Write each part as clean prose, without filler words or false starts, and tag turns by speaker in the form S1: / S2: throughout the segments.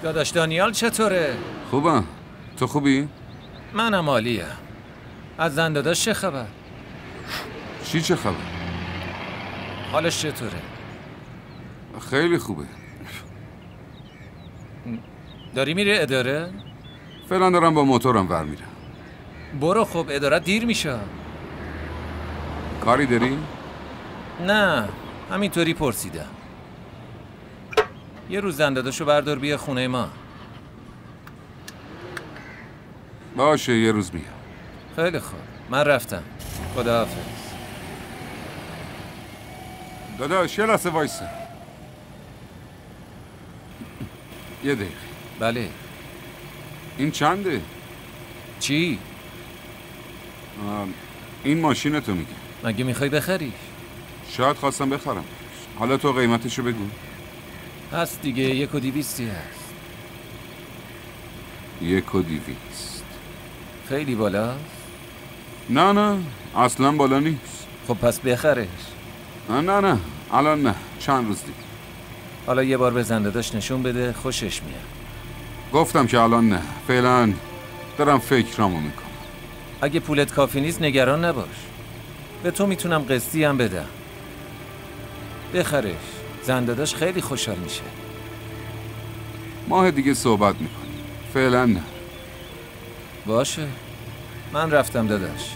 S1: داداش دانیال چطوره؟
S2: خوبم. تو خوبی؟
S1: منم عالیم. از زن داداش چه خبر؟
S2: چه خبر؟
S1: حالش چطوره؟
S2: خیلی خوبه.
S1: داری میره اداره؟
S2: فعلا دارم با موتورم ور میرم.
S1: برو خب، اداره دیر میشه.
S2: کاری داری؟
S1: نه، همینطوری پرسیدم. یه روز زن داداشو بردار بیا خونه ما.
S2: باشه یه روز میام.
S1: خیلی خوب، من رفتم. خداحافظ.
S2: داداش یه لحظه وایسه. یه دقیقه.
S1: بله.
S2: این چنده؟
S1: چی؟
S2: این ماشین تو میگه.
S1: مگه میخوای بخریش؟
S2: شاید خواستم بخرم. حالا تو قیمتشو بگو.
S1: هست دیگه، 1,200 هست.
S2: 1,200.
S1: خیلی بالا؟
S2: نه اصلا بالا نیست.
S1: خب پس بخرش.
S2: نه الان نه، چند روز دیگه.
S1: حالا یه بار به زن داداش نشون بده، خوشش میاد.
S2: گفتم که الان نه، فعلا دارم فکرامو میکنم.
S1: اگه پولت کافی نیست نگران نباش، به تو میتونم قسطی هم بدم. بخرش، زن داداش خیلی خوشحال میشه.
S2: ماه دیگه صحبت میکنیم، فعلا نه.
S1: باشه، من رفتم داداش.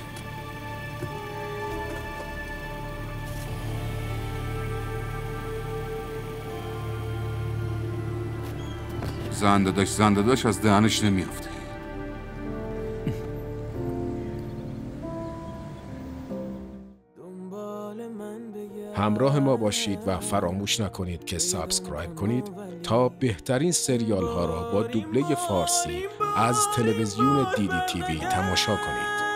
S2: زن داداش از دهنش نمیافته.
S3: همراه ما باشید و فراموش نکنید که سابسکرایب کنید تا بهترین سریال ها را با دوبله فارسی از تلویزیون دیدی تیوی تماشا کنید.